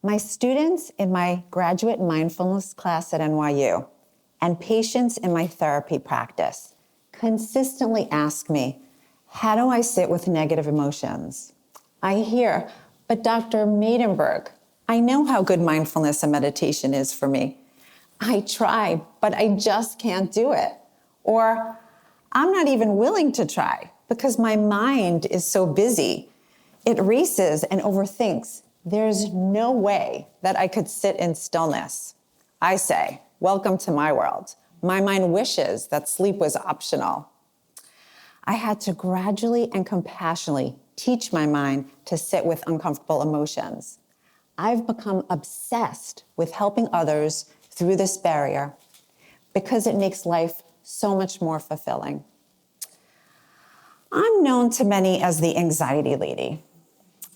My students in my graduate mindfulness class at NYU and patients in my therapy practice consistently ask me, how do I sit with negative emotions? I hear, but Dr. Maidenberg, I know how good mindfulness and meditation is for me. I try, but I just can't do it. Or I'm not even willing to try because my mind is so busy. It races and overthinks. There's no way that I could sit in stillness. I say, welcome to my world. My mind wishes that sleep was optional. I had to gradually and compassionately teach my mind to sit with uncomfortable emotions. I've become obsessed with helping others through this barrier because it makes life so much more fulfilling. I'm known to many as the anxiety lady.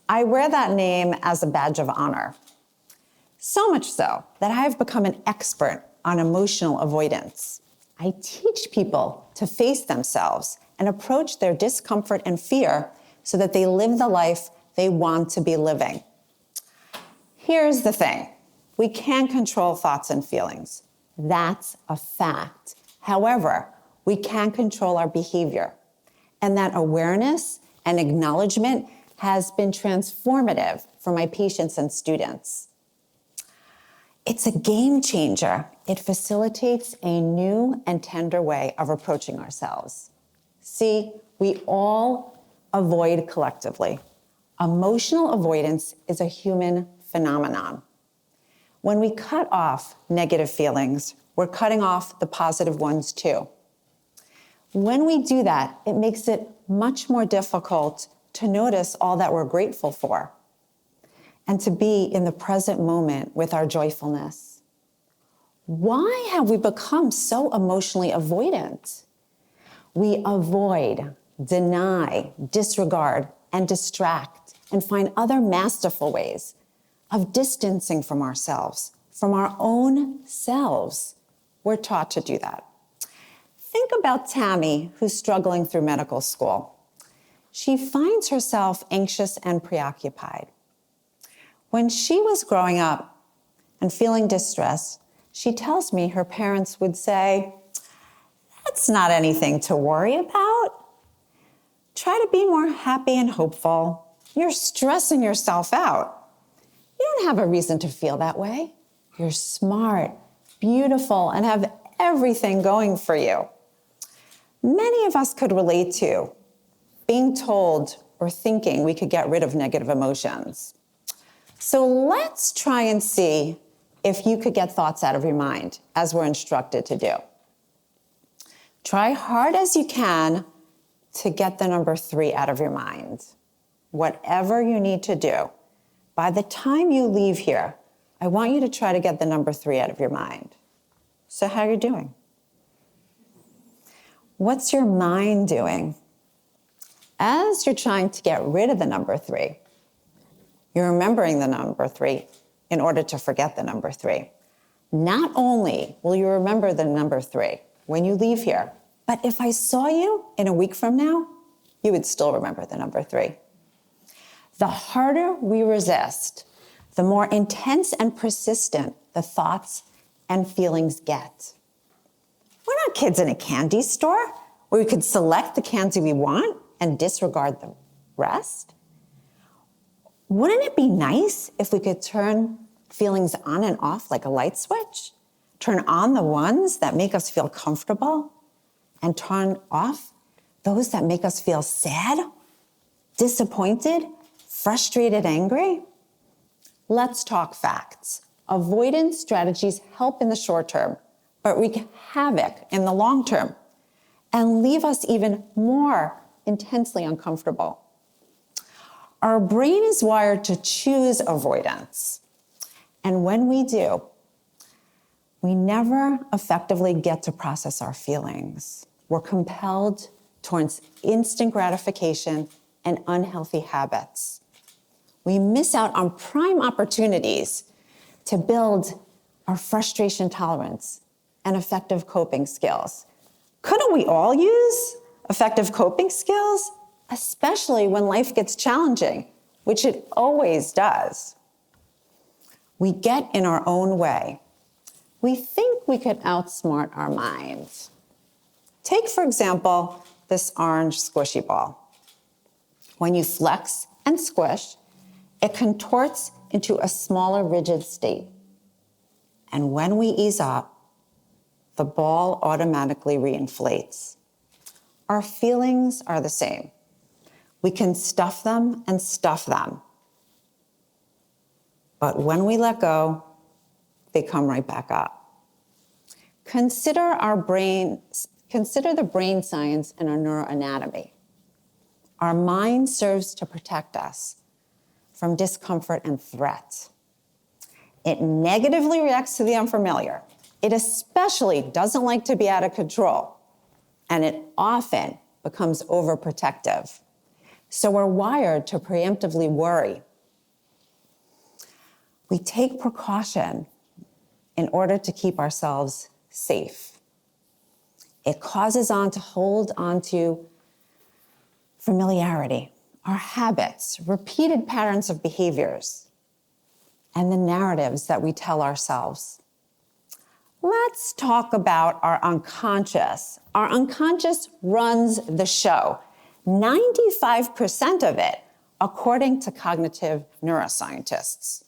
I wear that name as a badge of honor. So much so that I've become an expert on emotional avoidance. I teach people to face themselves and approach their discomfort and fear so that they live the life they want to be living. Here's the thing. We can't control thoughts and feelings. That's a fact. However, we can control our behavior. And that awareness and acknowledgement has been transformative for my patients and students. It's a game changer. It facilitates a new and tender way of approaching ourselves. See, we all avoid collectively. Emotional avoidance is a human phenomenon. When we cut off negative feelings, we're cutting off the positive ones too. When we do that, it makes it much more difficult to notice all that we're grateful for and to be in the present moment with our joyfulness. Why have we become so emotionally avoidant? We avoid, deny, disregard, and distract, and find other masterful ways of distancing from ourselves, from our own selves. We're taught to do that. Think about Tammy, who's struggling through medical school. She finds herself anxious and preoccupied. When she was growing up and feeling distressed, she tells me her parents would say, "That's not anything to worry about. Try to be more happy and hopeful. You're stressing yourself out. You don't have a reason to feel that way. You're smart, beautiful, and have everything going for you." Many of us could relate to being told or thinking we could get rid of negative emotions. So let's try and see if you could get thoughts out of your mind, as we're instructed to do. Try hard as you can to get the number 3 out of your mind. Whatever you need to do, by the time you leave here, I want you to try to get the number 3 out of your mind. So how are you doing? What's your mind doing? As you're trying to get rid of the number 3, you're remembering the number 3 in order to forget the number 3. Not only will you remember the number 3 when you leave here, but if I saw you in a week from now, you would still remember the number 3. The harder we resist, the more intense and persistent the thoughts and feelings get. We're not kids in a candy store where we could select the candy we want and disregard the rest. Wouldn't it be nice if we could turn feelings on and off like a light switch? Turn on the ones that make us feel comfortable and turn off those that make us feel sad, disappointed, frustrated, angry? Let's talk facts. Avoidance strategies help in the short term, but wreak havoc in the long term and leave us even more intensely uncomfortable. Our brain is wired to choose avoidance. And when we do, we never effectively get to process our feelings. We're compelled towards instant gratification and unhealthy habits. We miss out on prime opportunities to build our frustration tolerance and effective coping skills. Couldn't we all use effective coping skills, especially when life gets challenging, which it always does? We get in our own way. We think we could outsmart our minds. Take, for example, this orange squishy ball. When you flex and squish, it contorts into a smaller, rigid state. And when we ease up, the ball automatically reinflates. Our feelings are the same. We can stuff them and stuff them. But when we let go, they come right back up. Consider the brain science and our neuroanatomy. Our mind serves to protect us from discomfort and threat. It negatively reacts to the unfamiliar. It especially doesn't like to be out of control, and it often becomes overprotective. So we're wired to preemptively worry. We take precaution in order to keep ourselves safe. It causes on to hold on to familiarity, our habits, repeated patterns of behaviors, and the narratives that we tell ourselves. Let's talk about our unconscious. Our unconscious runs the show. 95% of it, according to cognitive neuroscientists.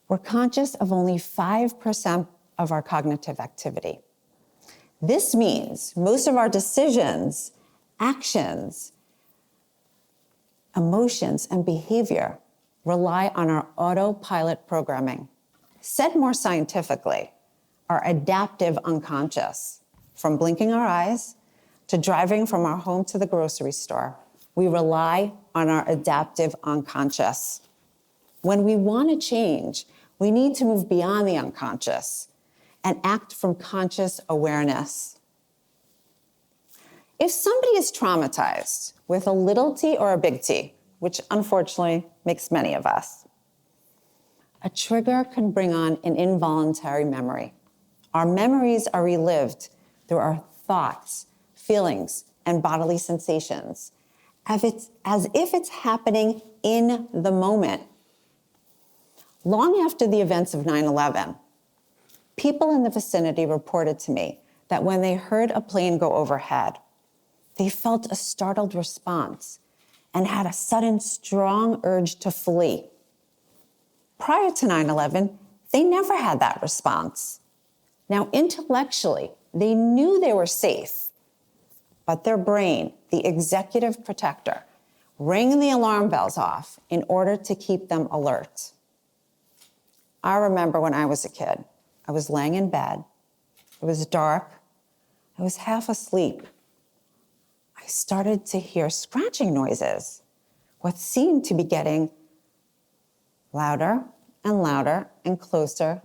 We're conscious of only 5% of our cognitive activity. This means most of our decisions, actions, emotions, and behavior rely on our autopilot programming. Said more scientifically, our adaptive unconscious. From blinking our eyes to driving from our home to the grocery store, we rely on our adaptive unconscious. When we want to change, we need to move beyond the unconscious and act from conscious awareness. If somebody is traumatized with a little t or a big T, which unfortunately makes many of us, a trigger can bring on an involuntary memory. Our memories are relived through our thoughts, feelings, and bodily as if it's happening in the moment. Long after the events of 9/11, people in the vicinity reported to me that when they heard a plane go overhead, they felt a startled response and had a sudden, strong urge to flee. Prior to 9/11, they never had that response. Now, intellectually, they knew they were safe, but their brain, the executive protector, rang the alarm bells off in order to keep them alert. I remember when I was a kid, I was laying in bed. It was dark. I was half asleep. I started to hear scratching noises, what seemed to be getting louder and louder and closer,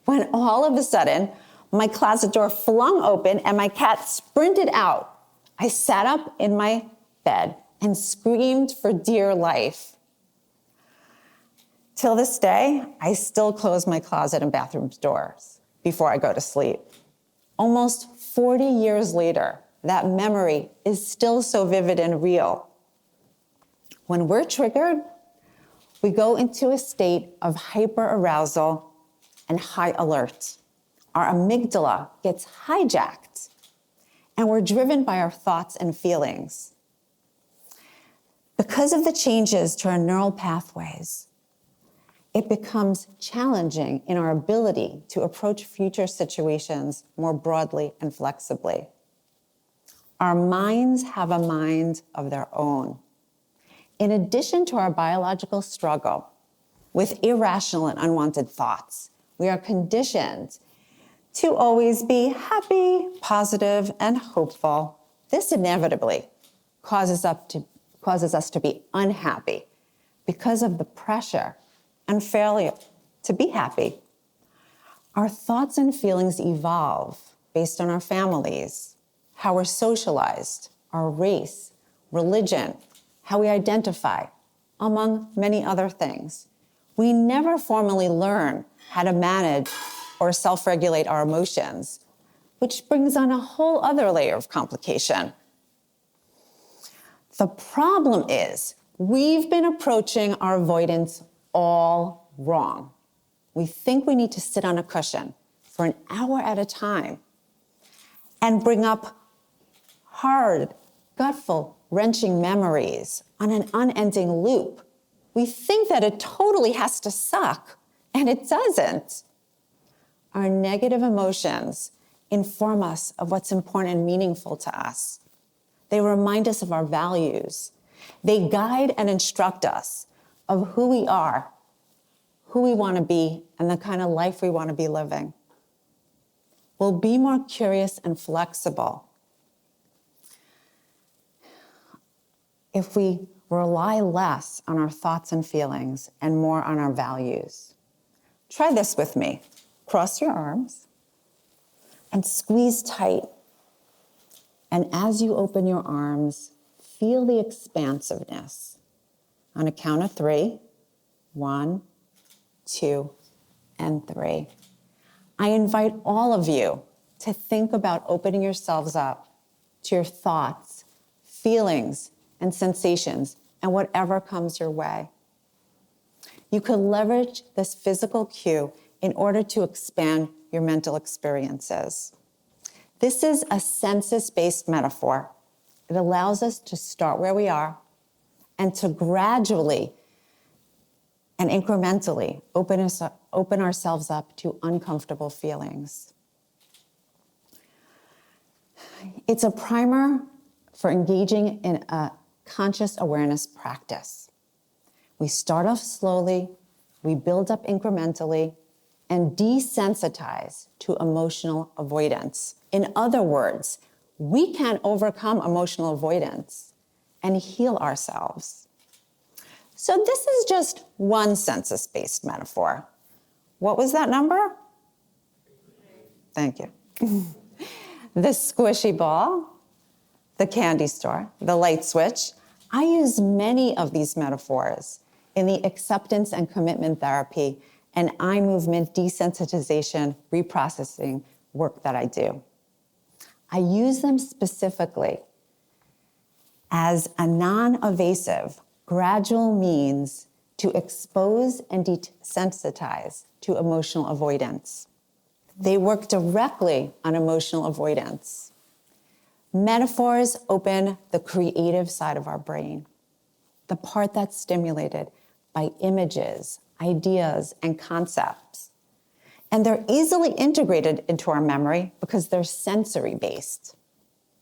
when all of a sudden, my closet door flung open and my cat sprinted out. I sat up in my bed and screamed for dear life. Till this day, I still close my closet and bathroom doors before I go to sleep. Almost 40 years later, that memory is still so vivid and real. When we're triggered, we go into a state of hyperarousal and high alert. Our amygdala gets hijacked, and we're driven by our thoughts and feelings. Because of the changes to our neural pathways, it becomes challenging in our ability to approach future situations more broadly and flexibly. Our minds have a mind of their own. In addition to our biological struggle with irrational and unwanted thoughts, we are conditioned to always be happy, positive, and hopeful. This inevitably causes us to be unhappy because of the pressure and failure to be happy. Our thoughts and feelings evolve based on our families, how we're socialized, our race, religion, how we identify, among many other things. We never formally learn how to manage or self-regulate our emotions, which brings on a whole other layer of complication. The problem is we've been approaching our avoidance all wrong. We think we need to sit on a cushion for an hour at a time and bring up hard, gutful, wrenching memories on an unending loop. We think that it totally has to suck, and it doesn't. Our negative emotions inform us of what's important and meaningful to us. They remind us of our values. They guide and instruct us of who we are, who we want to be, and the kind of life we want to be living. We'll be more curious and flexible if we rely less on our thoughts and feelings and more on our values. Try this with me. Cross your arms and squeeze tight. And as you open your arms, feel the expansiveness. On a count of 3, 1, 2, and 3. I invite all of you to think about opening yourselves up to your thoughts, feelings, and sensations, and whatever comes your way. You could leverage this physical cue in order to expand your mental experiences. This is a census-based metaphor. It allows us to start where we are and to gradually and incrementally open ourselves up to uncomfortable feelings. It's a primer for engaging in a conscious awareness practice. We start off slowly, we build up incrementally, and desensitize to emotional avoidance. In other words, we can overcome emotional avoidance and heal ourselves. So this is just one census-based metaphor. What was that number? Thank you. The squishy ball, the candy store, the light switch. I use many of these metaphors in the acceptance and commitment therapy and eye movement desensitization reprocessing work that I do. I use them specifically as a non-evasive, gradual means to expose and desensitize to emotional avoidance. They work directly on emotional avoidance. Metaphors open the creative side of our brain, the part that's stimulated by images, ideas, and concepts. And they're easily integrated into our memory because they're sensory-based.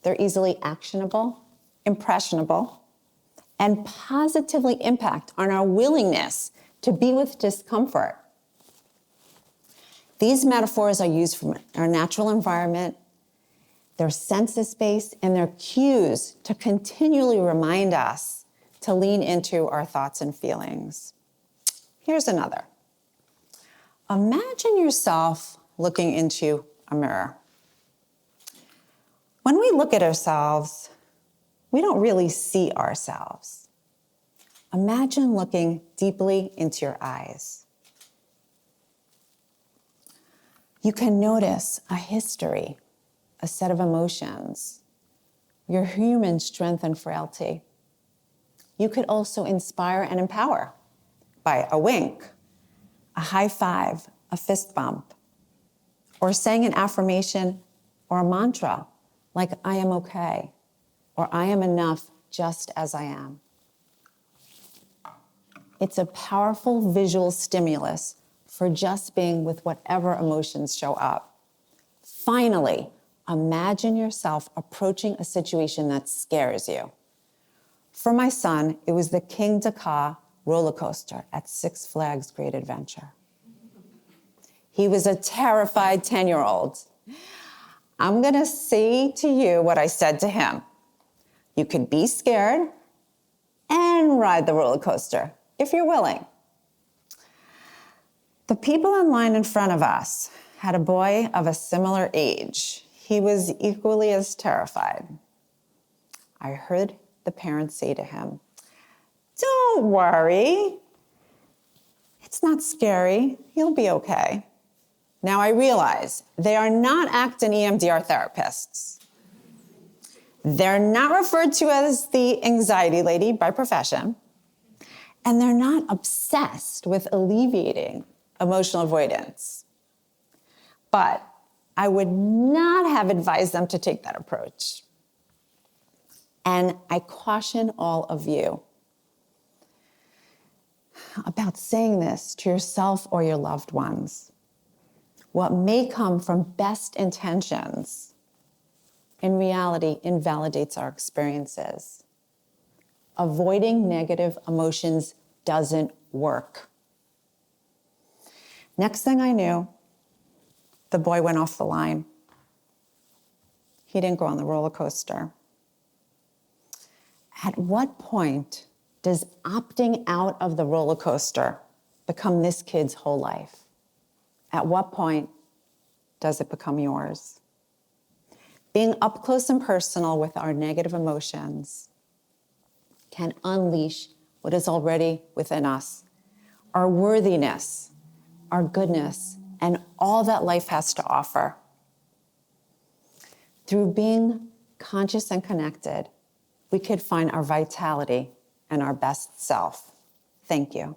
They're easily actionable, impressionable, and positively impact on our willingness to be with discomfort. These metaphors are used from our natural environment. They're census-based, and they're cues to continually remind us to lean into our thoughts and feelings. Here's another. Imagine yourself looking into a mirror. When we look at ourselves, we don't really see ourselves. Imagine looking deeply into your eyes. You can notice a history, a set of emotions, your human strength and frailty. You could also inspire and empower by a wink, a high five, a fist bump, or saying an affirmation or a mantra like I am okay, or I am enough just as I am. It's a powerful visual stimulus for just being with whatever emotions show up. Finally, imagine yourself approaching a situation that scares you. For my son, it was the King Dakar roller coaster at Six Flags Great Adventure. He was a terrified 10-year-old. I'm gonna say to you what I said to him. You could be scared and ride the roller coaster if you're willing. The people in line in front of us had a boy of a similar age. He was equally as terrified. I heard the parents say to him, "Don't worry. It's not scary. You'll be okay." Now I realize they are not ACT and EMDR therapists. They're not referred to as the anxiety lady by profession, And they're not obsessed with alleviating emotional avoidance. But I would not have advised them to take that approach. And I caution all of you about saying this to yourself or your loved ones. What may come from best intentions, in reality, invalidates our experiences. Avoiding negative emotions doesn't work. Next thing I knew, the boy went off the line. He didn't go on the roller coaster. At what point does opting out of the roller coaster become this kid's whole life? At what point does it become yours? Being up close and personal with our negative emotions can unleash what is already within us, our worthiness, our goodness, and all that life has to offer. Through being conscious and connected, we could find our vitality and our best self. Thank you.